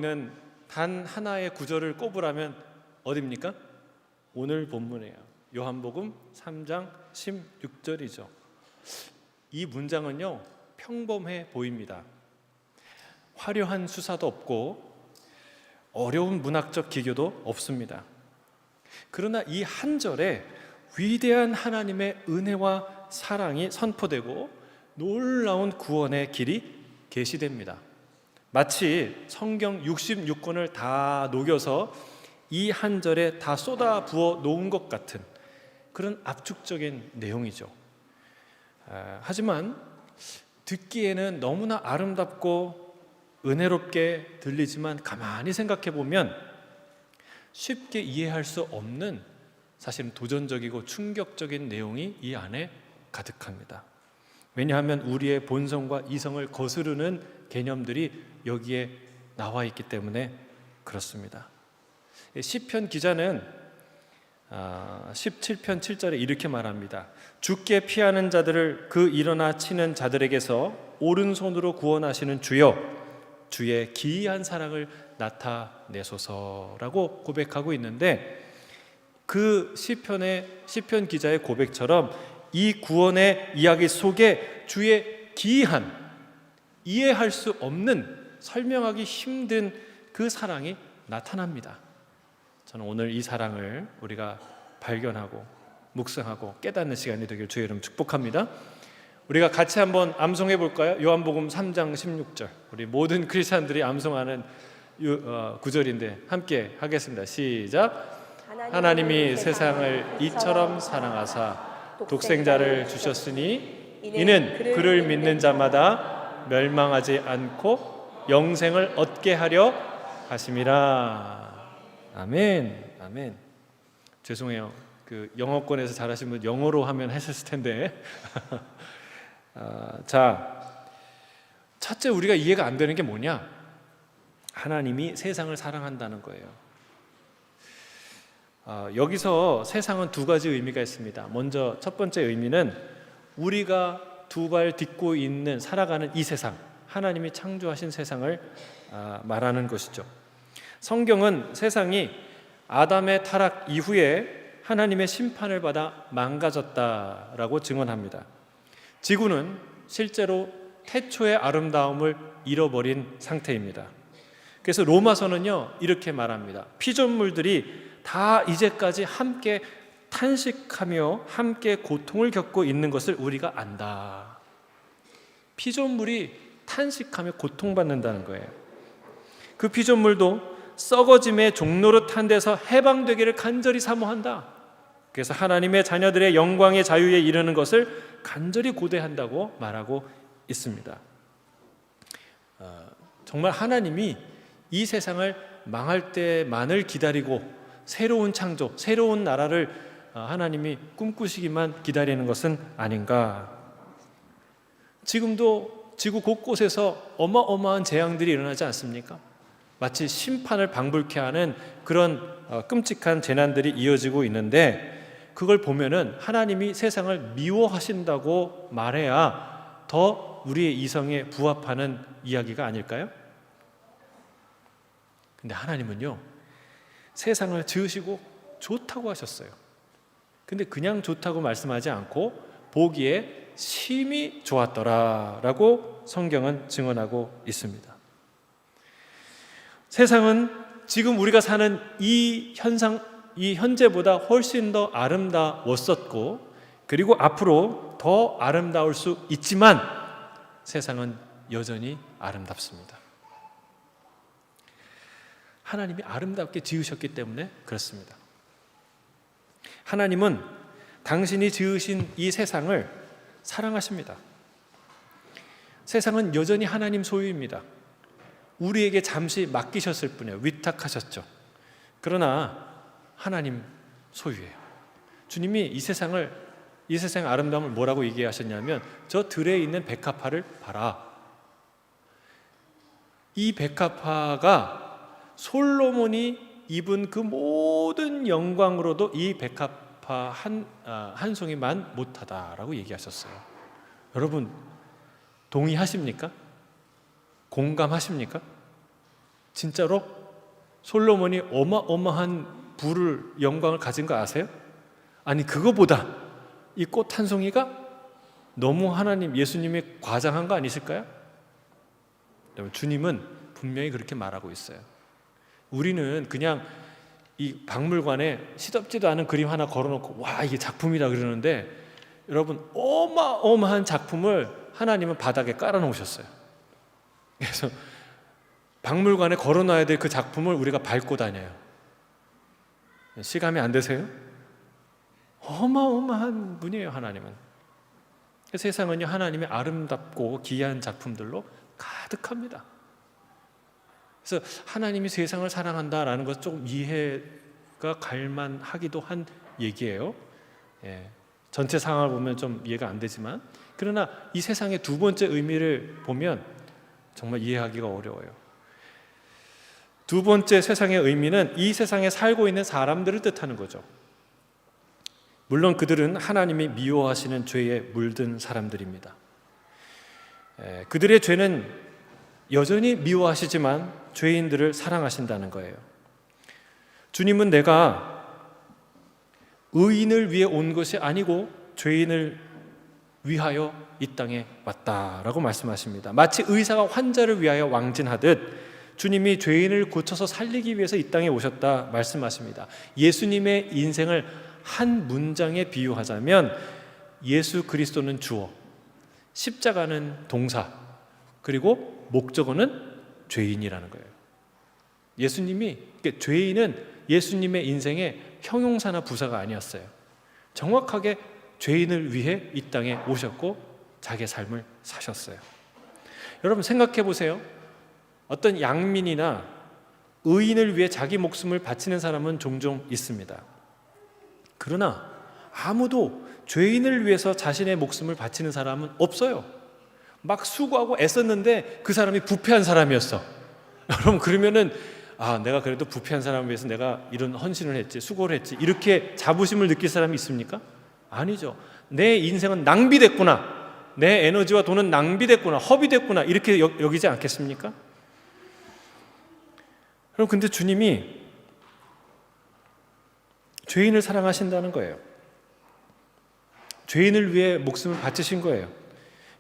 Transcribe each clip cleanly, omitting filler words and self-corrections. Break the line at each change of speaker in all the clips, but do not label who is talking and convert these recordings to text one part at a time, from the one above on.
있는 단 하나의 구절을 꼽으라면 어디입니까? 오늘 본문이에요. 요한복음 3장 16절이죠. 이 문장은요, 평범해 보입니다. 화려한 수사도 없고 어려운 문학적 기교도 없습니다. 그러나 이 한 절에 위대한 하나님의 은혜와 사랑이 선포되고 놀라운 구원의 길이 계시됩니다. 마치 성경 66권을 다 녹여서 이 한 절에 다 쏟아 부어 놓은 것 같은 그런 압축적인 내용이죠. 하지만 듣기에는 너무나 아름답고 은혜롭게 들리지만 가만히 생각해 보면 쉽게 이해할 수 없는, 사실은 도전적이고 충격적인 내용이 이 안에 가득합니다. 왜냐하면 우리의 본성과 이성을 거스르는 개념들이 여기에 나와 있기 때문에 그렇습니다. 시편 기자는 17편 7절에 이렇게 말합니다. 주께 피하는 자들을 그 일어나 치는 자들에게서 오른손으로 구원하시는 주여, 주의 기이한 사랑을 나타내소서라고 고백하고 있는데, 그 시편 기자의 고백처럼 이 구원의 이야기 속에 주의 기이한, 이해할 수 없는, 설명하기 힘든 그 사랑이 나타납니다. 저는 오늘 이 사랑을 우리가 발견하고 묵상하고 깨닫는 시간이 되길 주의 이름 축복합니다. 우리가 같이 한번 암송해 볼까요? 요한복음 3장 16절, 우리 모든 크리스찬들이 암송하는 구절인데 함께 하겠습니다. 시작. 하나님이 세상을 이처럼 사랑하사 독생자를 주셨으니 이는 그를 믿는 자마다 멸망하지 않고 영생을 얻게 하려 하심이라. 아멘. 아멘. 죄송해요. 그 영어권에서 잘하신 분 영어로 하면 하셨을 텐데. 자, 첫째 우리가 이해가 안 되는 게 뭐냐? 하나님이 세상을 사랑한다는 거예요. 여기서 세상은 두 가지 의미가 있습니다. 먼저 첫 번째 의미는 우리가 두 발 딛고 있는, 살아가는 이 세상, 하나님이 창조하신 세상을 말하는 것이죠. 성경은 세상이 아담의 타락 이후에 하나님의 심판을 받아 망가졌다라고 증언합니다. 지구는 실제로 태초의 아름다움을 잃어버린 상태입니다. 그래서 로마서는요, 이렇게 말합니다. 피조물들이 다 이제까지 함께 탄식하며 함께 고통을 겪고 있는 것을 우리가 안다. 피조물이 탄식하며 고통받는다는 거예요. 그 피조물도 썩어짐의 종노릇한 데서 해방되기를 간절히 사모한다. 그래서 하나님의 자녀들의 영광의 자유에 이르는 것을 간절히 고대한다고 말하고 있습니다. 정말 하나님이 이 세상을 망할 때만을 기다리고 새로운 창조, 새로운 나라를 하나님이 꿈꾸시기만 기다리는 것은 아닌가. 지금도 지구 곳곳에서 어마어마한 재앙들이 일어나지 않습니까? 마치 심판을 방불케 하는 그런 끔찍한 재난들이 이어지고 있는데, 그걸 보면은 하나님이 세상을 미워하신다고 말해야 더 우리의 이성에 부합하는 이야기가 아닐까요? 근데 하나님은요, 세상을 지으시고 좋다고 하셨어요. 근데 그냥 좋다고 말씀하지 않고 보기에 심히 좋았더라라고 성경은 증언하고 있습니다. 세상은 지금 우리가 사는 이 현재보다 훨씬 더 아름다웠었고, 그리고 앞으로 더 아름다울 수 있지만 세상은 여전히 아름답습니다. 하나님이 아름답게 지으셨기 때문에 그렇습니다. 하나님은 당신이 지으신 이 세상을 사랑하십니다. 세상은 여전히 하나님 소유입니다. 우리에게 잠시 맡기셨을 뿐이에요. 위탁하셨죠. 그러나 하나님 소유예요. 주님이 이 세상의 아름다움을 뭐라고 얘기하셨냐면, 저 들에 있는 백합화를 봐라. 이 백합화가 솔로몬이 입은 그 모든 영광으로도 이 백합화 한 송이만 못하다라고 얘기하셨어요. 여러분 동의하십니까? 공감하십니까? 진짜로 솔로몬이 어마어마한 부를 영광을 가진 거 아세요? 아니 그거보다 이 꽃 한 송이가 너무 하나님 예수님이 과장한 거 아니실까요? 여러분 주님은 분명히 그렇게 말하고 있어요. 우리는 그냥 이 박물관에 시덥지도 않은 그림 하나 걸어놓고 와 이게 작품이다 그러는데 여러분 어마어마한 작품을 하나님은 바닥에 깔아놓으셨어요. 그래서 박물관에 걸어놔야 될 그 작품을 우리가 밟고 다녀요. 실감이 안 되세요? 어마어마한 분이에요 하나님은. 세상은요 하나님의 아름답고 귀한 작품들로 가득합니다. 그래서 하나님이 세상을 사랑한다라는 것은 조금 이해가 갈만하기도 한 얘기예요. 전체 상황을 보면 좀 이해가 안 되지만 그러나 이 세상의 두 번째 의미를 보면 정말 이해하기가 어려워요. 두 번째 세상의 의미는 이 세상에 살고 있는 사람들을 뜻하는 거죠. 물론 그들은 하나님이 미워하시는 죄에 물든 사람들입니다. 그들의 죄는 여전히 미워하시지만 죄인들을 사랑하신다는 거예요. 주님은 내가 의인을 위해 온 것이 아니고 죄인을 위하여 이 땅에 왔다라고 말씀하십니다. 마치 의사가 환자를 위하여 왕진하듯 주님이 죄인을 고쳐서 살리기 위해서 이 땅에 오셨다 말씀하십니다. 예수님의 인생을 한 문장에 비유하자면 예수 그리스도는 주어, 십자가는 동사, 그리고 목적어는 죄인이라는 거예요. 예수님이 그러니까 죄인은 예수님의 인생의 형용사나 부사가 아니었어요. 정확하게 죄인을 위해 이 땅에 오셨고 자기의 삶을 사셨어요. 여러분 생각해 보세요. 어떤 양민이나 의인을 위해 자기 목숨을 바치는 사람은 종종 있습니다. 그러나 아무도 죄인을 위해서 자신의 목숨을 바치는 사람은 없어요. 막 수고하고 애썼는데 그 사람이 부패한 사람이었어. 여러분 그러면은 내가 그래도 부패한 사람을 위해서 내가 이런 헌신을 했지, 수고를 했지, 이렇게 자부심을 느낄 사람이 있습니까? 아니죠. 내 인생은 낭비됐구나, 내 에너지와 돈은 낭비됐구나, 허비됐구나, 이렇게 여기지 않겠습니까? 그럼 근데 주님이 죄인을 사랑하신다는 거예요. 죄인을 위해 목숨을 바치신 거예요.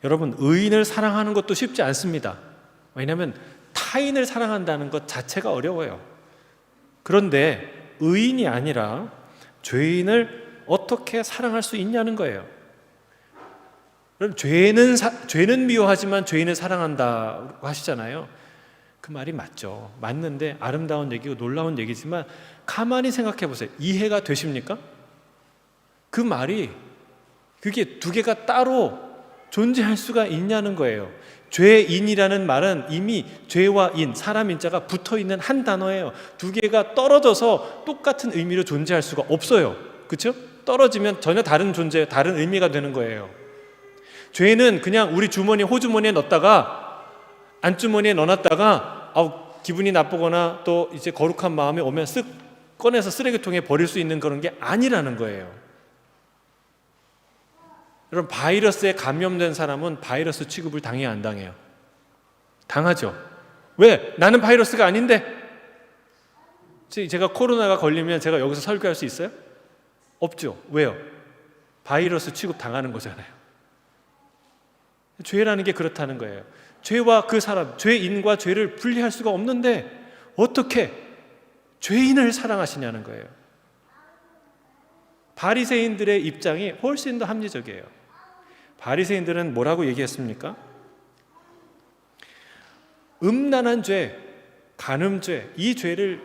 여러분 의인을 사랑하는 것도 쉽지 않습니다. 왜냐하면 타인을 사랑한다는 것 자체가 어려워요. 그런데 의인이 아니라 죄인을 어떻게 사랑할 수 있냐는 거예요. 그럼 죄는 미워하지만 죄인을 사랑한다고 하시잖아요. 그 말이 맞죠. 맞는데 아름다운 얘기고 놀라운 얘기지만 가만히 생각해 보세요. 이해가 되십니까? 그 말이 그게 두 개가 따로 존재할 수가 있냐는 거예요. 죄인이라는 말은 이미 죄와 인, 사람 인자가 붙어있는 한 단어예요. 두 개가 떨어져서 똑같은 의미로 존재할 수가 없어요. 그렇죠? 떨어지면 전혀 다른 존재, 다른 의미가 되는 거예요. 죄는 그냥 우리 주머니, 호주머니에 넣었다가 안주머니에 넣어놨다가 기분이 나쁘거나 또 이제 거룩한 마음이 오면 쓱 꺼내서 쓰레기통에 버릴 수 있는 그런 게 아니라는 거예요. 여러분 바이러스에 감염된 사람은 바이러스 취급을 당해야 안 당해요? 당하죠. 왜? 나는 바이러스가 아닌데. 제가 코로나가 걸리면 제가 여기서 설교할 수 있어요? 없죠. 왜요? 바이러스 취급 당하는 거잖아요. 죄라는 게 그렇다는 거예요. 죄와 그 사람, 죄인과 죄를 분리할 수가 없는데 어떻게 죄인을 사랑하시냐는 거예요. 바리새인들의 입장이 훨씬 더 합리적이에요. 바리새인들은 뭐라고 얘기했습니까? 음란한 죄, 간음죄, 이 죄를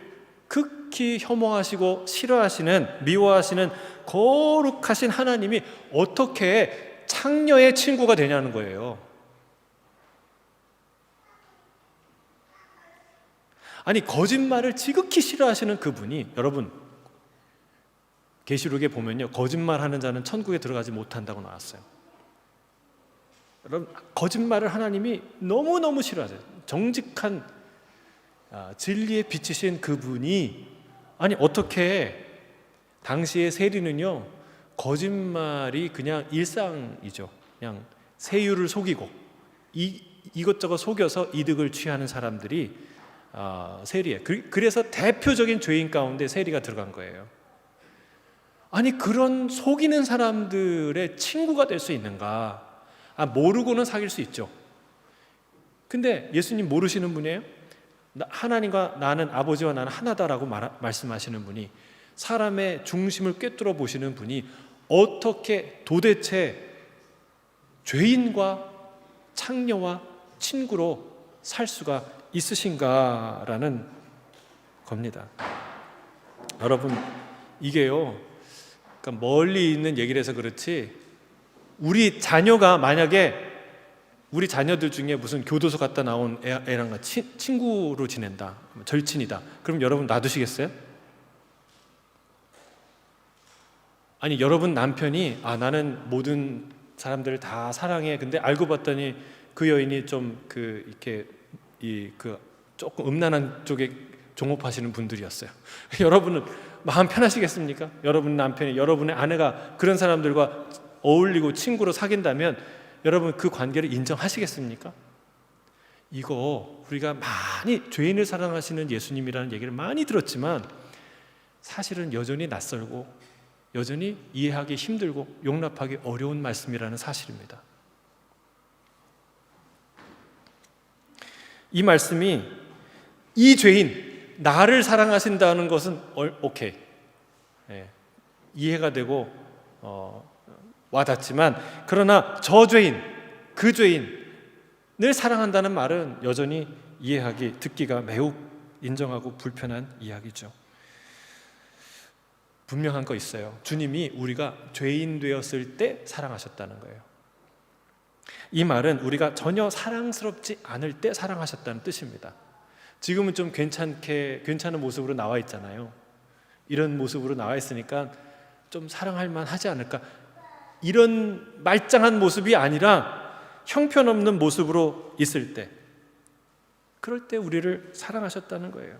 극히 혐오하시고 싫어하시는, 미워하시는 거룩하신 하나님이 어떻게 창녀의 친구가 되냐는 거예요. 아니 거짓말을 지극히 싫어하시는 그분이, 여러분 계시록에 보면요, 거짓말하는 자는 천국에 들어가지 못한다고 나왔어요. 여러분 거짓말을 하나님이 너무너무 싫어하세요. 정직한 진리에 비치신 그분이, 아니 어떻게 당시의 세리는요 거짓말이 그냥 일상이죠. 그냥 세율을 속이고 이것저것 속여서 이득을 취하는 사람들이 세리에. 그래서 대표적인 죄인 가운데 세리가 들어간 거예요. 아니 그런 속이는 사람들의 친구가 될 수 있는가? 모르고는 사귈 수 있죠. 근데 예수님 모르시는 분이에요? 하나님과 나는, 아버지와 나는 하나다라고 말씀하시는 분이, 사람의 중심을 꿰뚫어 보시는 분이 어떻게 도대체 죄인과 창녀와 친구로 살 수가 있으신가라는 겁니다. 여러분, 이게요, 그러니까 멀리 있는 얘기를 해서 그렇지, 우리 자녀가 만약에 우리 자녀들 중에 무슨 교도소 갔다 나온 애랑 친구로 지낸다, 절친이다, 그럼 여러분 놔두시겠어요? 아니 여러분 남편이 나는 모든 사람들을 다 사랑해, 근데 알고 봤더니 그 여인이 좀 이렇게 조금 음란한 쪽에 종업하시는 분들이었어요. 여러분은 마음 편하시겠습니까? 여러분 남편이, 여러분의 아내가 그런 사람들과 어울리고 친구로 사귄다면 여러분 그 관계를 인정하시겠습니까? 이거 우리가 많이 죄인을 사랑하시는 예수님이라는 얘기를 많이 들었지만 사실은 여전히 낯설고 여전히 이해하기 힘들고 용납하기 어려운 말씀이라는 사실입니다. 이 말씀이 이 죄인, 나를 사랑하신다는 것은 오케이, 이해가 되고 와닿지만, 그러나 저 죄인, 그 죄인을 사랑한다는 말은 여전히 듣기가 매우 인정하고 불편한 이야기죠. 분명한 거 있어요. 주님이 우리가 죄인 되었을 때 사랑하셨다는 거예요. 이 말은 우리가 전혀 사랑스럽지 않을 때 사랑하셨다는 뜻입니다. 지금은 좀 괜찮은 모습으로 나와 있잖아요. 이런 모습으로 나와 있으니까 좀 사랑할 만하지 않을까, 이런 말짱한 모습이 아니라 형편없는 모습으로 있을 때, 그럴 때 우리를 사랑하셨다는 거예요.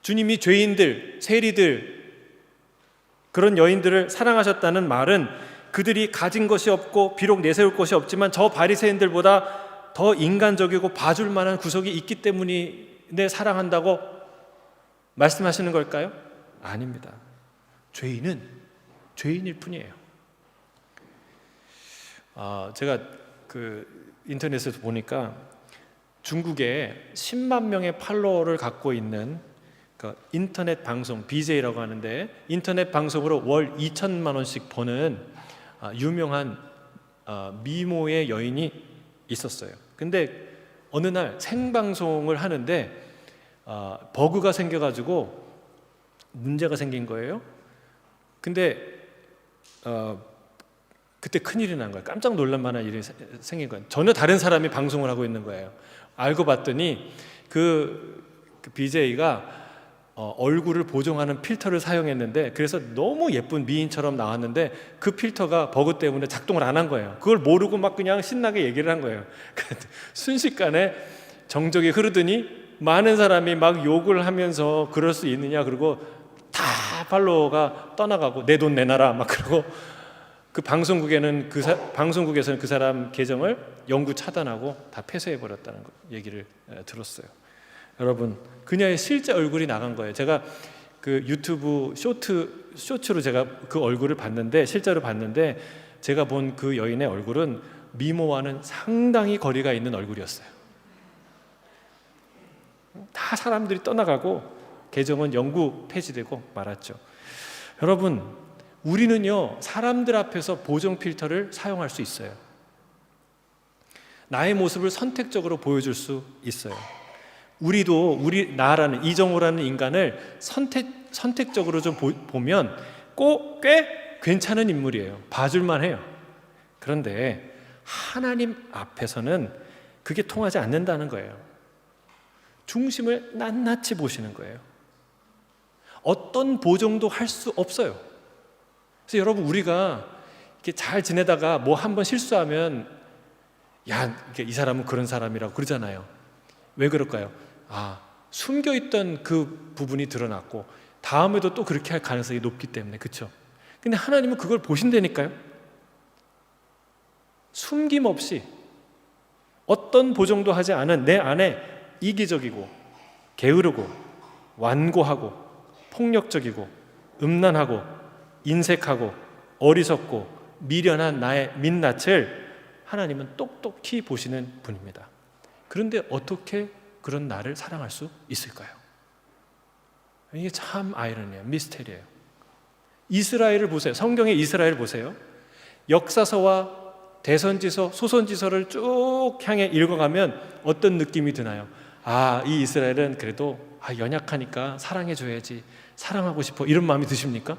주님이 죄인들, 세리들, 그런 여인들을 사랑하셨다는 말은 그들이 가진 것이 없고 비록 내세울 것이 없지만 저 바리새인들보다 더 인간적이고 봐줄 만한 구석이 있기 때문에 사랑한다고 말씀하시는 걸까요? 아닙니다. 죄인은 죄인일 뿐이에요. 제가 인터넷에서 보니까 중국에 10만 명의 팔로워를 갖고 있는 인터넷 방송 BJ라고 하는데, 인터넷 방송으로 월 2천만 원씩 버는 유명한 미모의 여인이 있었어요. 근데 어느 날 생방송을 하는데 버그가 생겨가지고 문제가 생긴 거예요. 근데 그때 큰일이 난 거예요. 깜짝 놀랄 만한 일이 생긴 거예요. 전혀 다른 사람이 방송을 하고 있는 거예요. 알고 봤더니 그 BJ가 얼굴을 보정하는 필터를 사용했는데, 그래서 너무 예쁜 미인처럼 나왔는데 그 필터가 버그 때문에 작동을 안 한 거예요. 그걸 모르고 막 그냥 신나게 얘기를 한 거예요. 순식간에 정적이 흐르더니 많은 사람이 막 욕을 하면서 그럴 수 있느냐, 그리고 다 팔로워가 떠나가고 내 돈 내놔라 막 그러고, 그 방송국에서는 그 사람 계정을 영구 차단하고 다 폐쇄해 버렸다는 얘기를 들었어요. 여러분, 그녀의 실제 얼굴이 나간 거예요. 제가 그 유튜브 쇼츠로 제가 그 얼굴을 봤는데, 실제로 봤는데, 제가 본 그 여인의 얼굴은 미모와는 상당히 거리가 있는 얼굴이었어요. 다 사람들이 떠나가고 계정은 영구 폐지되고 말았죠. 여러분, 우리는요 사람들 앞에서 보정 필터를 사용할 수 있어요. 나의 모습을 선택적으로 보여줄 수 있어요. 나라는 이정호라는 인간을 선택적으로 좀 보면 꽤 괜찮은 인물이에요. 봐줄만 해요. 그런데 하나님 앞에서는 그게 통하지 않는다는 거예요. 중심을 낱낱이 보시는 거예요. 어떤 보정도 할 수 없어요. 그래서 여러분, 우리가 이렇게 잘 지내다가 뭐 한번 실수하면 이 사람은 그런 사람이라고 그러잖아요. 왜 그럴까요? 숨겨있던 그 부분이 드러났고 다음에도 또 그렇게 할 가능성이 높기 때문에. 그렇죠? 근데 하나님은 그걸 보신다니까요. 숨김없이 어떤 보정도 하지 않은 내 안에 이기적이고 게으르고 완고하고 폭력적이고 음란하고 인색하고 어리석고 미련한 나의 민낯을 하나님은 똑똑히 보시는 분입니다. 그런데 어떻게 그런 나를 사랑할 수 있을까요? 이게 참 아이러니예요. 미스테리예요. 이스라엘을 보세요. 성경의 이스라엘 보세요. 역사서와 대선지서, 소선지서를 쭉 향해 읽어가면 어떤 느낌이 드나요? 아, 이 이스라엘은 그래도 연약하니까 사랑해줘야지, 사랑하고 싶어, 이런 마음이 드십니까?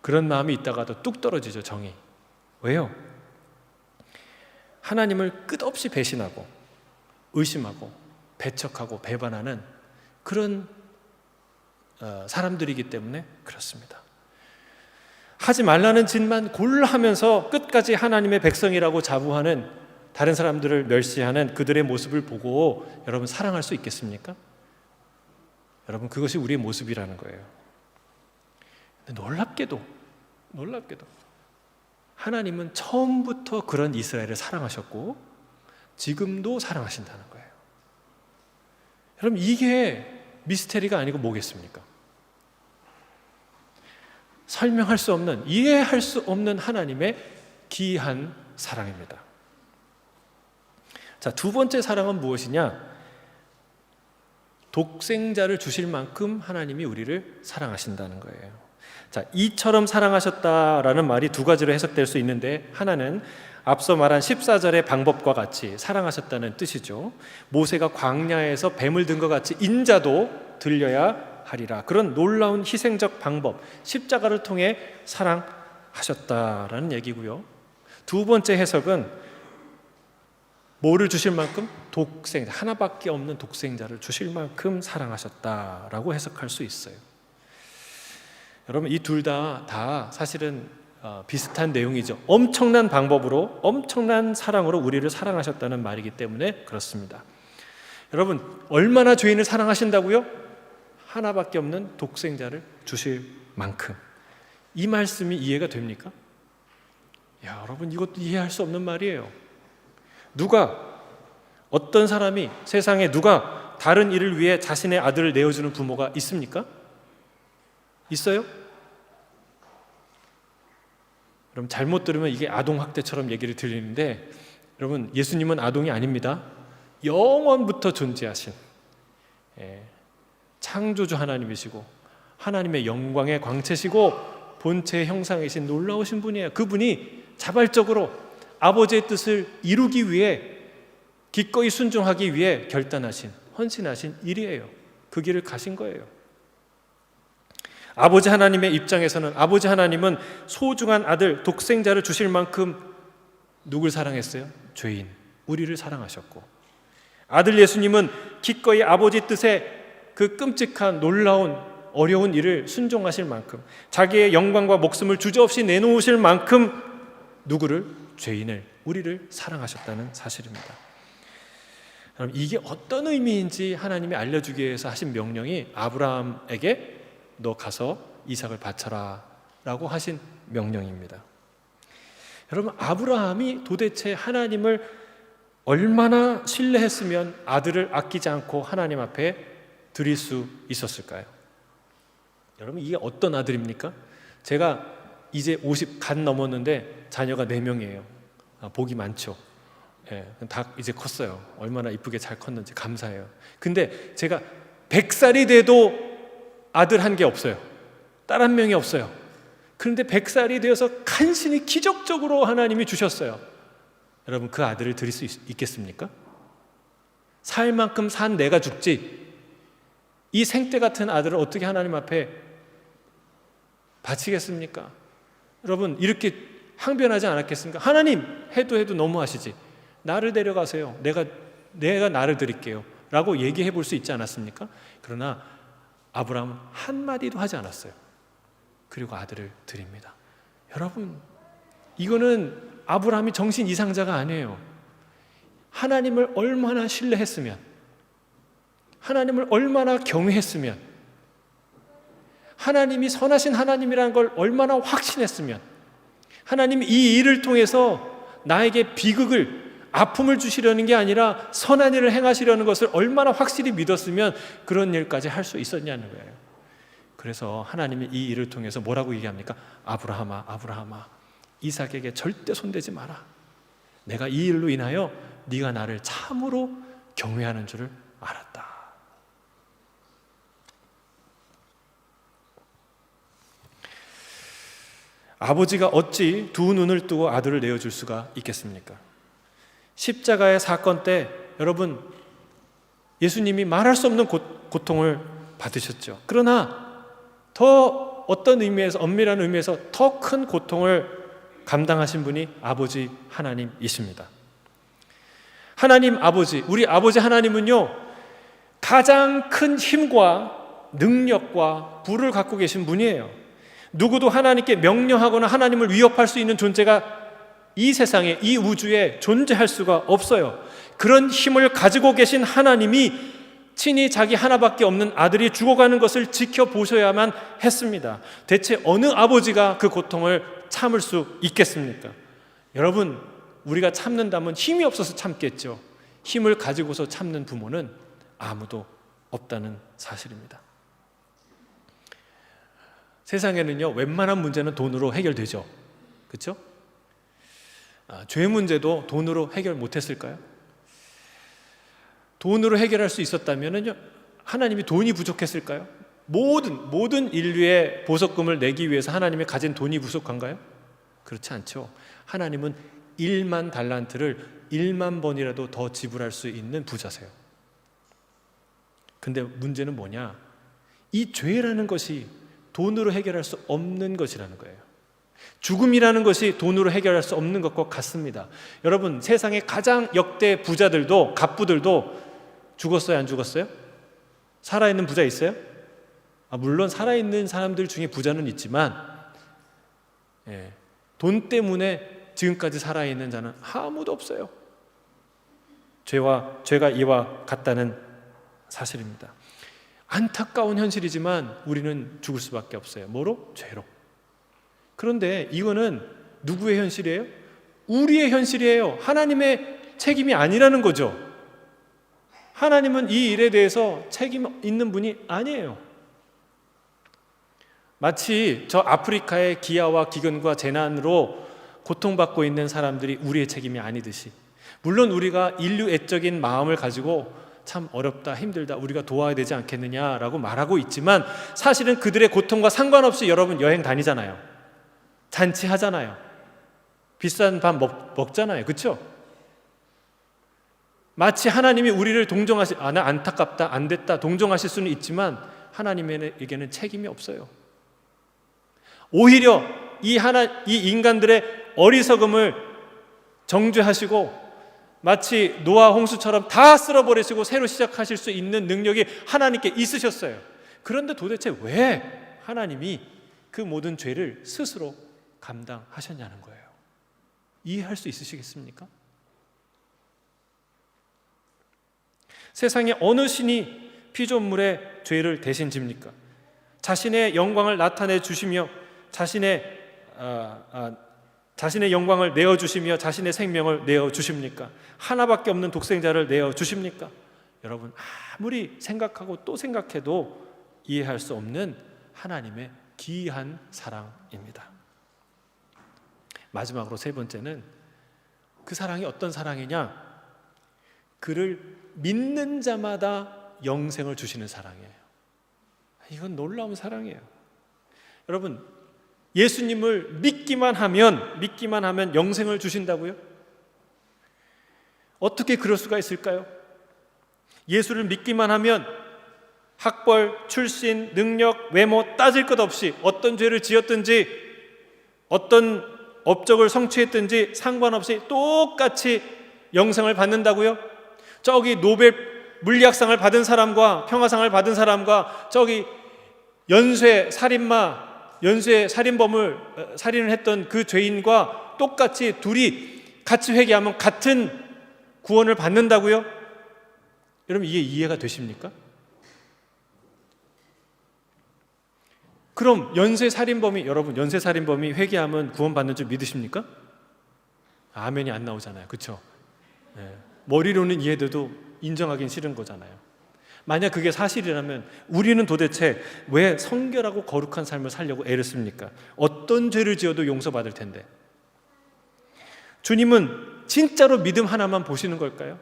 그런 마음이 있다가도 뚝 떨어지죠, 정이. 왜요? 하나님을 끝없이 배신하고 의심하고 배척하고 배반하는 그런 사람들이기 때문에 그렇습니다. 하지 말라는 짓만 골라 하면서 끝까지 하나님의 백성이라고 자부하는, 다른 사람들을 멸시하는 그들의 모습을 보고 여러분 사랑할 수 있겠습니까? 여러분, 그것이 우리의 모습이라는 거예요. 근데 놀랍게도 하나님은 처음부터 그런 이스라엘을 사랑하셨고 지금도 사랑하신다는 거예요. 여러분, 이게 미스테리가 아니고 뭐겠습니까? 설명할 수 없는, 이해할 수 없는 하나님의 기이한 사랑입니다. 자, 두 번째 사랑은 무엇이냐? 독생자를 주실 만큼 하나님이 우리를 사랑하신다는 거예요. 자, 이처럼 사랑하셨다라는 말이 두 가지로 해석될 수 있는데, 하나는 앞서 말한 14절의 방법과 같이 사랑하셨다는 뜻이죠. 모세가 광야에서 뱀을 든 것 같이 인자도 들려야 하리라. 그런 놀라운 희생적 방법, 십자가를 통해 사랑하셨다라는 얘기고요. 두 번째 해석은 뭐를 주실 만큼? 독생자, 하나밖에 없는 독생자를 주실 만큼 사랑하셨다라고 해석할 수 있어요. 여러분, 이 둘 다 사실은 비슷한 내용이죠. 엄청난 방법으로, 엄청난 사랑으로 우리를 사랑하셨다는 말이기 때문에 그렇습니다. 여러분, 얼마나 죄인을 사랑하신다고요? 하나밖에 없는 독생자를 주실 만큼. 이 말씀이 이해가 됩니까? 여러분, 이것도 이해할 수 없는 말이에요. 어떤 사람이, 세상에 누가 다른 일을 위해 자신의 아들을 내어주는 부모가 있습니까? 있어요? 여러분, 잘못 들으면 이게 아동학대처럼 얘기를 들리는데, 여러분, 예수님은 아동이 아닙니다. 영원부터 존재하신 창조주 하나님이시고 하나님의 영광의 광채시고 본체의 형상이신 놀라우신 분이에요. 그분이 자발적으로 아버지의 뜻을 이루기 위해, 기꺼이 순종하기 위해 결단하신, 헌신하신 일이에요. 그 길을 가신 거예요. 아버지 하나님의 입장에서는, 아버지 하나님은 소중한 아들, 독생자를 주실 만큼 누굴 사랑했어요? 죄인, 우리를 사랑하셨고, 아들 예수님은 기꺼이 아버지 뜻에 그 끔찍한, 놀라운, 어려운 일을 순종하실 만큼, 자기의 영광과 목숨을 주저없이 내놓으실 만큼 누구를? 죄인을, 우리를 사랑하셨다는 사실입니다. 그럼 이게 어떤 의미인지 하나님이 알려주기 위해서 하신 명령이 아브라함에게 너 가서 이삭을 바쳐라 라고 하신 명령입니다. 여러분, 아브라함이 도대체 하나님을 얼마나 신뢰했으면 아들을 아끼지 않고 하나님 앞에 드릴 수 있었을까요? 여러분, 이게 어떤 아들입니까? 제가 이제 50 갓 넘었는데 자녀가 4명이에요. 복이 많죠. 다 이제 컸어요. 얼마나 이쁘게 잘 컸는지 감사해요. 근데 제가 100살이 돼도 아들 한 개 없어요. 딸 한 명이 없어요. 그런데 100살이 되어서 간신히 기적적으로 하나님이 주셨어요. 여러분, 그 아들을 드릴 수 있겠습니까? 살 만큼 산 내가 죽지, 이 생떼 같은 아들을 어떻게 하나님 앞에 바치겠습니까? 여러분, 이렇게 항변하지 않았겠습니까? 하나님, 해도 너무하시지, 나를 데려가세요. 내가 나를 드릴게요 라고 얘기해 볼 수 있지 않았습니까? 그러나 아브라함은 한마디도 하지 않았어요. 그리고 아들을 드립니다. 여러분, 이거는 아브라함이 정신 이상자가 아니에요. 하나님을 얼마나 신뢰했으면, 하나님을 얼마나 경외했으면, 하나님이 선하신 하나님이라는 걸 얼마나 확신했으면, 하나님이 이 일을 통해서 나에게 비극을, 아픔을 주시려는 게 아니라 선한 일을 행하시려는 것을 얼마나 확실히 믿었으면 그런 일까지 할 수 있었냐는 거예요. 그래서 하나님이 이 일을 통해서 뭐라고 얘기합니까? 아브라함아, 아브라함아, 이삭에게 절대 손대지 마라. 내가 이 일로 인하여 네가 나를 참으로 경외하는 줄을 알았다. 아버지가 어찌 두 눈을 뜨고 아들을 내어줄 수가 있겠습니까? 십자가의 사건 때 여러분, 예수님이 말할 수 없는 고통을 받으셨죠. 그러나 더 어떤 의미에서, 엄밀한 의미에서 더 큰 고통을 감당하신 분이 아버지 하나님이십니다. 하나님 아버지, 우리 아버지 하나님은요, 가장 큰 힘과 능력과 부를 갖고 계신 분이에요. 누구도 하나님께 명령하거나 하나님을 위협할 수 있는 존재가 이 세상에, 이 우주에 존재할 수가 없어요. 그런 힘을 가지고 계신 하나님이 친히 자기 하나밖에 없는 아들이 죽어가는 것을 지켜보셔야만 했습니다. 대체 어느 아버지가 그 고통을 참을 수 있겠습니까? 여러분, 우리가 참는다면 힘이 없어서 참겠죠. 힘을 가지고서 참는 부모는 아무도 없다는 사실입니다. 세상에는요, 웬만한 문제는 돈으로 해결되죠. 그렇죠? 죄 문제도 돈으로 해결 못했을까요? 돈으로 해결할 수 있었다면요, 하나님이 돈이 부족했을까요? 모든 인류의 보석금을 내기 위해서 하나님이 가진 돈이 부족한가요? 그렇지 않죠. 하나님은 1만 달란트를 1만 번이라도 더 지불할 수 있는 부자세요. 근데 문제는 뭐냐? 이 죄라는 것이 돈으로 해결할 수 없는 것이라는 거예요. 죽음이라는 것이 돈으로 해결할 수 없는 것과 같습니다. 여러분, 세상의 가장 역대 부자들도, 갑부들도 죽었어요, 안 죽었어요? 살아있는 부자 있어요? 물론 살아있는 사람들 중에 부자는 있지만, 돈 때문에 지금까지 살아있는 자는 아무도 없어요. 죄가 이와 같다는 사실입니다. 안타까운 현실이지만 우리는 죽을 수밖에 없어요. 뭐로? 죄로. 그런데 이거는 누구의 현실이에요? 우리의 현실이에요. 하나님의 책임이 아니라는 거죠. 하나님은 이 일에 대해서 책임 있는 분이 아니에요. 마치 저 아프리카의 기아와 기근과 재난으로 고통받고 있는 사람들이 우리의 책임이 아니듯이, 물론 우리가 인류 애적인 마음을 가지고 참 어렵다, 힘들다, 우리가 도와야 되지 않겠느냐라고 말하고 있지만, 사실은 그들의 고통과 상관없이 여러분 여행 다니잖아요. 잔치하잖아요. 비싼 밥 먹잖아요. 그렇죠? 마치 하나님이 우리를 나 안타깝다, 안 됐다 동정하실 수는 있지만 하나님에게는 책임이 없어요. 오히려 이 인간들의 어리석음을 정죄하시고 마치 노아 홍수처럼 다 쓸어버리시고 새로 시작하실 수 있는 능력이 하나님께 있으셨어요. 그런데 도대체 왜 하나님이 그 모든 죄를 스스로 감당하셨냐는 거예요. 이해할 수 있으시겠습니까? 세상에 어느 신이 피조물의 죄를 대신 집니까? 자신의 영광을 나타내 주시며 자신의 영광을 내어주시며 자신의 생명을 내어주십니까? 하나밖에 없는 독생자를 내어주십니까? 여러분, 아무리 생각하고 또 생각해도 이해할 수 없는 하나님의 기이한 사랑입니다. 마지막으로 세 번째는 그 사랑이 어떤 사랑이냐? 그를 믿는 자마다 영생을 주시는 사랑이에요. 이건 놀라운 사랑이에요. 여러분, 예수님을 믿기만 하면 영생을 주신다고요? 어떻게 그럴 수가 있을까요? 예수를 믿기만 하면 학벌, 출신, 능력, 외모 따질 것 없이 어떤 죄를 지었든지 어떤 업적을 성취했든지 상관없이 똑같이 영생을 받는다고요? 저기 노벨 물리학상을 받은 사람과 평화상을 받은 사람과 저기 연쇄 살인범을 살인을 했던 그 죄인과 똑같이 둘이 같이 회개하면 같은 구원을 받는다고요? 여러분, 이게 이해가 되십니까? 그럼 연쇄 살인범이 회개하면 구원받는 줄 믿으십니까? 아멘이 안 나오잖아요. 그렇죠? 머리로는 이해돼도 인정하기는 싫은 거잖아요. 만약 그게 사실이라면 우리는 도대체 왜 성결하고 거룩한 삶을 살려고 애를 씁니까? 어떤 죄를 지어도 용서받을 텐데. 주님은 진짜로 믿음 하나만 보시는 걸까요?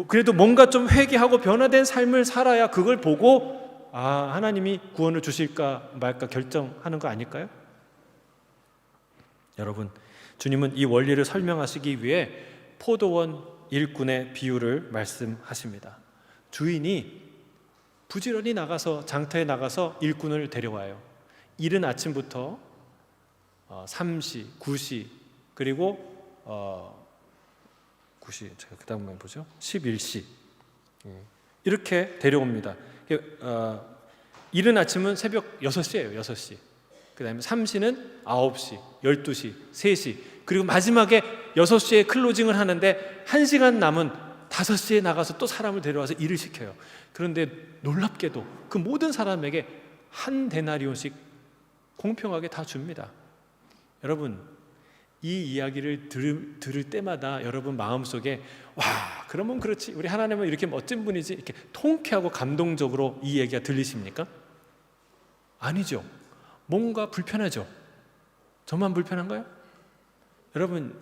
그래도 뭔가 좀 회개하고 변화된 삶을 살아야 그걸 보고 하나님이 구원을 주실까 말까 결정하는 거 아닐까요? 여러분, 주님은 이 원리를 설명하시기 위해 포도원 일꾼의 비유를 말씀하십니다. 주인이 부지런히 나가서 장터에 나가서 일꾼을 데려와요. 이른 아침부터 3시, 9시 그리고 9시 제가 그 다음에 보죠. 11시 이렇게 데려옵니다. 이른 아침은 새벽 6시예요. 6시. 그 다음에 3시는 9시, 12시, 3시 그리고 마지막에 6시에 클로징을 하는데 1시간 남은 5시에 나가서 또 사람을 데려와서 일을 시켜요. 그런데 놀랍게도 그 모든 사람에게 한 데나리온씩 공평하게 다 줍니다. 여러분, 이 이야기를 들을 때마다 여러분 마음속에 그러면 그렇지, 우리 하나님은 이렇게 멋진 분이지, 이렇게 통쾌하고 감동적으로 이 얘기가 들리십니까? 아니죠. 뭔가 불편하죠. 저만 불편한가요? 여러분,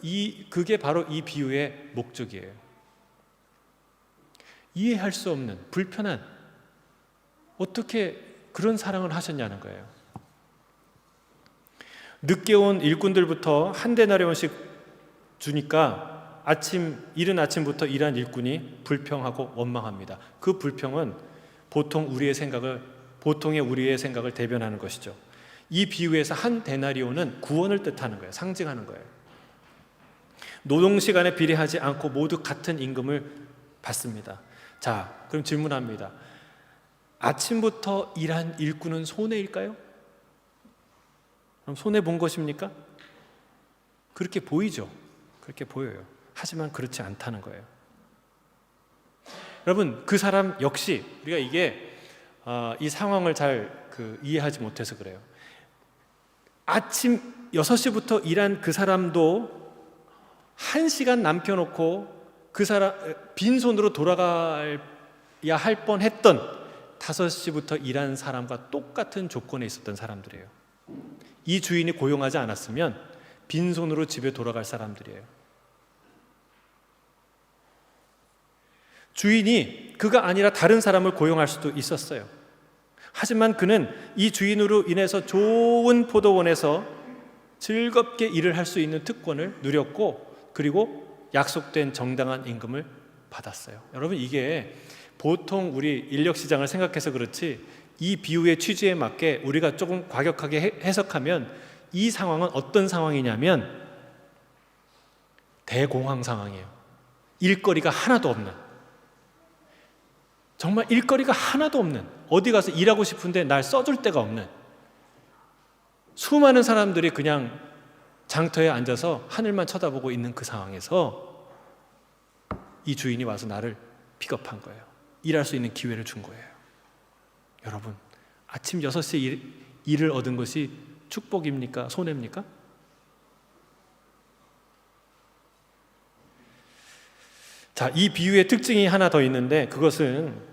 그게 바로 이 비유의 목적이에요. 이해할 수 없는, 불편한, 어떻게 그런 사랑을 하셨냐는 거예요. 늦게 온 일꾼들부터 한 데나리온씩 주니까 이른 아침부터 일한 일꾼이 불평하고 원망합니다. 그 불평은 보통의 우리의 생각을 대변하는 것이죠. 이 비유에서 한 데나리온은 구원을 뜻하는 거예요. 상징하는 거예요. 노동 시간에 비례하지 않고 모두 같은 임금을 받습니다. 자, 그럼 질문합니다. 아침부터 일한 일꾼은 손해일까요? 그럼 손해 본 것입니까? 그렇게 보이죠. 그렇게 보여요. 하지만 그렇지 않다는 거예요. 여러분, 그 사람 역시 우리가 이 상황을 잘 이해하지 못해서 그래요. 아침 6시부터 일한 그 사람도 1시간 남겨놓고 그 사람 빈손으로 돌아가야 할 뻔했던 5시부터 일한 사람과 똑같은 조건에 있었던 사람들이에요. 이 주인이 고용하지 않았으면 빈손으로 집에 돌아갈 사람들이에요. 주인이 그가 아니라 다른 사람을 고용할 수도 있었어요. 하지만 그는 이 주인으로 인해서 좋은 포도원에서 즐겁게 일을 할 수 있는 특권을 누렸고, 그리고 약속된 정당한 임금을 받았어요. 여러분, 이게 보통 우리 인력시장을 생각해서 그렇지 이 비유의 취지에 맞게 우리가 조금 과격하게 해석하면 이 상황은 어떤 상황이냐면 대공황 상황이에요. 일거리가 하나도 없는, 정말 일거리가 하나도 없는, 어디 가서 일하고 싶은데 날 써줄 데가 없는 수많은 사람들이 그냥 장터에 앉아서 하늘만 쳐다보고 있는 그 상황에서 이 주인이 와서 나를 픽업한 거예요. 일할 수 있는 기회를 준 거예요. 여러분, 아침 6시에 일을 얻은 것이 축복입니까? 손해입니까? 자, 이 비유의 특징이 하나 더 있는데, 그것은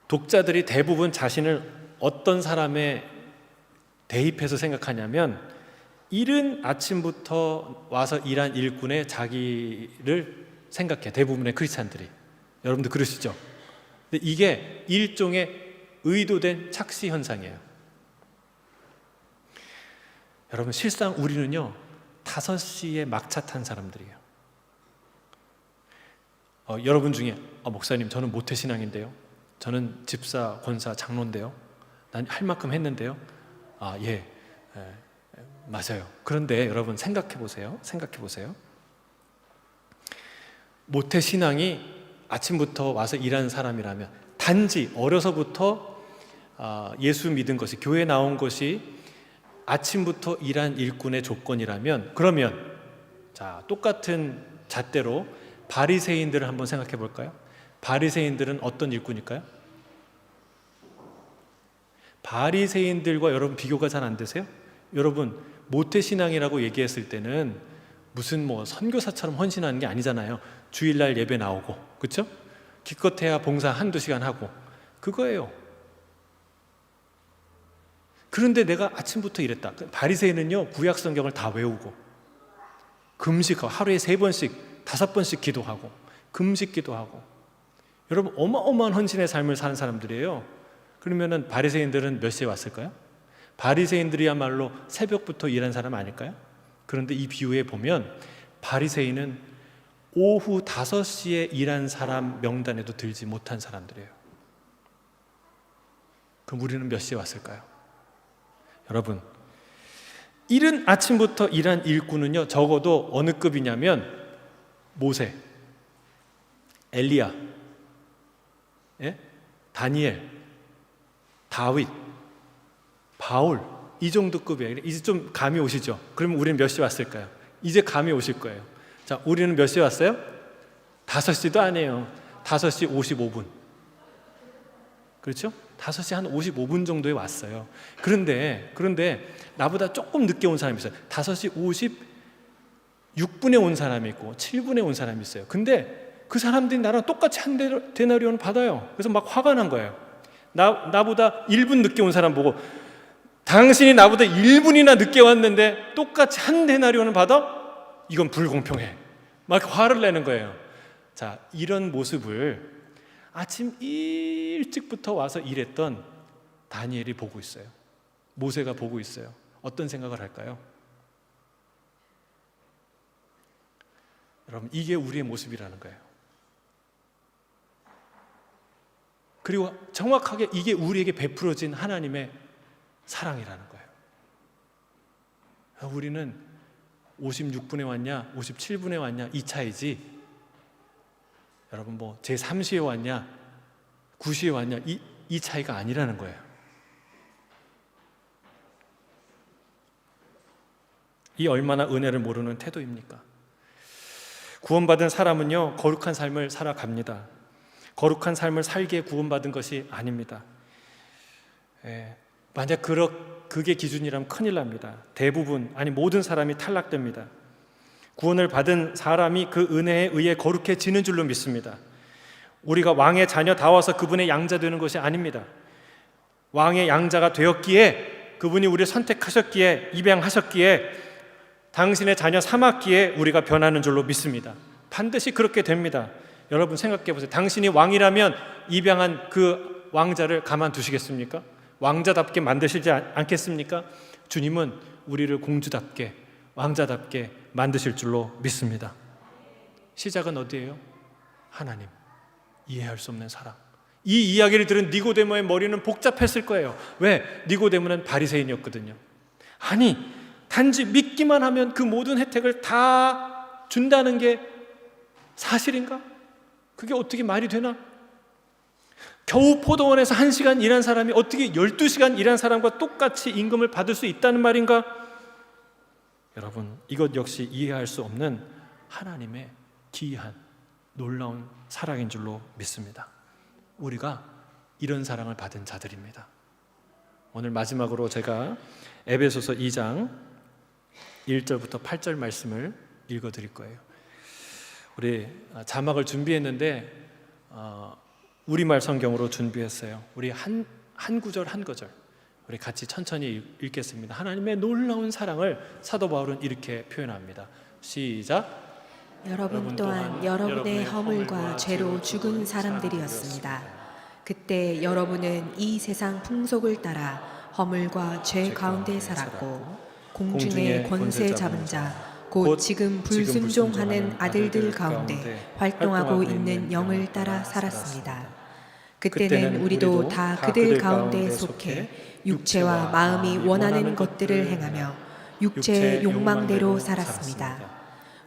독자들이 대부분 자신을 어떤 사람에 대입해서 생각하냐면 이른 아침부터 와서 일한 일꾼의 자기를 생각해. 대부분의 크리스찬들이. 여러분들 그러시죠? 근데 이게 일종의 의도된 착시 현상이에요. 여러분, 실상 우리는요 5시에 막차 탄 사람들이에요. 여러분 중에 목사님, 저는 모태신앙인데요, 저는 집사, 권사, 장로인데요, 난 할 만큼 했는데요. 예, 맞아요. 그런데 여러분 생각해 보세요. 모태신앙이 아침부터 와서 일하는 사람이라면, 단지 어려서부터 예수 믿은 것이, 교회 나온 것이 아침부터 일한 일꾼의 조건이라면, 그러면 자, 똑같은 잣대로 바리새인들을 한번 생각해 볼까요? 바리새인들은 어떤 일꾼일까요? 바리새인들과 여러분 비교가 잘 안 되세요? 여러분, 모태신앙이라고 얘기했을 때는 무슨 뭐 선교사처럼 헌신하는 게 아니잖아요. 주일날 예배 나오고, 그렇죠? 기껏해야 봉사 한두 시간 하고, 그거예요. 그런데 내가 아침부터 이랬다. 바리새인은요, 구약 성경을 다 외우고 금식하고 하루에 3번씩 5번씩 기도하고 금식 기도하고, 여러분 어마어마한 헌신의 삶을 사는 사람들이에요. 그러면은 바리새인들은 몇 시에 왔을까요? 바리새인들이야말로 새벽부터 일한 사람 아닐까요? 그런데 이 비유에 보면 바리새인은 오후 5시에 일한 사람 명단에도 들지 못한 사람들이에요. 그럼 우리는 몇 시에 왔을까요? 여러분, 이른 아침부터 일한 일꾼은요, 적어도 어느 급이냐면 모세, 엘리야, 다니엘, 다윗, 바울, 이 정도 급이에요. 이제 좀 감이 오시죠? 그러면 우리는 몇 시에 왔을까요? 이제 감이 오실 거예요. 자, 우리는 몇 시에 왔어요? 5시도 아니에요. 5시 55분. 그렇죠? 5시 한 55분 정도에 왔어요. 그런데 나보다 조금 늦게 온 사람이 있어요. 5시 56분에 온 사람이 있고 7분에 온 사람이 있어요. 근데 그 사람들이 나랑 똑같이 한 데나리온을 받아요. 그래서 막 화가 난 거예요. 나보다 1분 늦게 온 사람 보고, 당신이 나보다 1분이나 늦게 왔는데 똑같이 한 데나리온을 받아? 이건 불공평해. 막 화를 내는 거예요. 자, 이런 모습을 아침 일찍부터 와서 일했던 다니엘이 보고 있어요. 모세가 보고 있어요. 어떤 생각을 할까요? 여러분, 이게 우리의 모습이라는 거예요. 그리고 정확하게 이게 우리에게 베풀어진 하나님의 사랑이라는 거예요. 우리는 56분에 왔냐 57분에 왔냐 이 차이지, 여러분 뭐 제 3시에 왔냐 9시에 왔냐 이 차이가 아니라는 거예요. 이 얼마나 은혜를 모르는 태도입니까? 구원받은 사람은요, 거룩한 삶을 살아갑니다. 거룩한 삶을 살기에 구원받은 것이 아닙니다. 만약 그게 기준이라면 큰일 납니다. 대부분, 아니 모든 사람이 탈락됩니다. 구원을 받은 사람이 그 은혜에 의해 거룩해지는 줄로 믿습니다. 우리가 왕의 자녀다워서 그분의 양자 되는 것이 아닙니다. 왕의 양자가 되었기에, 그분이 우리를 선택하셨기에, 입양하셨기에, 당신의 자녀 삼았기에 우리가 변하는 줄로 믿습니다. 반드시 그렇게 됩니다. 여러분 생각해 보세요. 당신이 왕이라면 입양한 그 왕자를 가만두시겠습니까? 왕자답게 만드시지 않겠습니까? 주님은 우리를 공주답게, 왕자답게 만드실 줄로 믿습니다. 시작은 어디예요? 하나님, 이해할 수 없는 사랑. 이 이야기를 들은 니고데모의 머리는 복잡했을 거예요. 왜? 니고데모는 바리새인이었거든요. 아니, 단지 믿기만 하면 그 모든 혜택을 다 준다는 게 사실인가? 그게 어떻게 말이 되나? 겨우 포도원에서 1시간 일한 사람이 어떻게 12시간 일한 사람과 똑같이 임금을 받을 수 있다는 말인가? 여러분, 이것 역시 이해할 수 없는 하나님의 기이한 놀라운 사랑인 줄로 믿습니다. 우리가 이런 사랑을 받은 자들입니다. 오늘 마지막으로 제가 에베소서 2장 1절부터 8절 말씀을 읽어드릴 거예요. 우리 자막을 준비했는데 우리말 성경으로 준비했어요. 우리 한 구절 한 구절 우리 같이 천천히 읽겠습니다. 하나님의 놀라운 사랑을 사도 바울은 이렇게 표현합니다. 시작.
여러분 또한 여러분의 허물과 죄로 죽은 사람들이었습니다. 그때 여러분은 이 세상 풍속을 따라 허물과 죄 가운데 살았고, 공중의 권세 잡은 자 곧 지금 불순종하는 아들들 가운데 활동하고 있는 영을 따라 살았습니다. 그때는 우리도 다 그들 가운데 속해 육체와 마음이 원하는 것들을 행하며 육체의 욕망대로 살았습니다.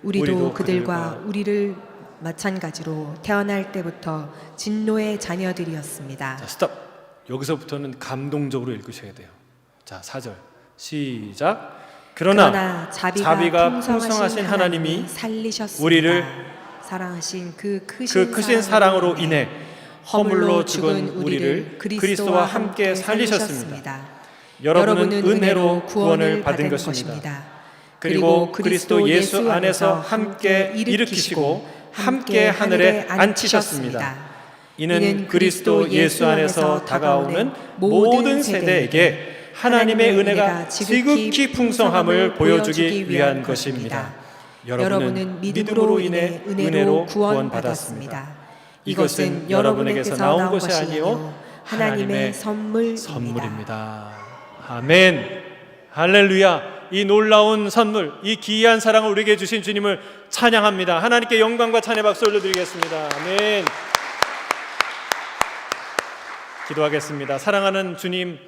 우리도 그들과 우리를 마찬가지로 태어날 때부터 진노의 자녀들이었습니다.
자, 스톱. 여기서부터는 감동적으로 읽으셔야 돼요. 자, 4절 시작. 그러나 자비가 풍성하신 하나님이
살리셨습니다.
우리를
사랑하신 그
크신 사랑으로 인해 허물로 죽은 우리를 그리스도와 함께 살리셨습니다. 여러분은 은혜로 구원을 받은 것입니다. 그리고 그리스도 예수 안에서 함께 일으키시고 함께 하늘에 앉히셨습니다. 이는 그리스도 예수 안에서 다가오는 모든 세대에게 하나님의 은혜가 지극히 풍성함을 보여주기 위한 것입니다. 여러분은 믿음으로 인해 은혜로 구원받았습니다. 이것은 여러분에게서 나온 것이 아니요 하나님의 선물입니다. 아멘. 할렐루야. 이 놀라운 선물, 이 기이한 사랑을 우리에게 주신 주님을 찬양합니다. 하나님께 영광과 찬양 박수 올려드리겠습니다. 아멘. 기도하겠습니다. 사랑하는 주님,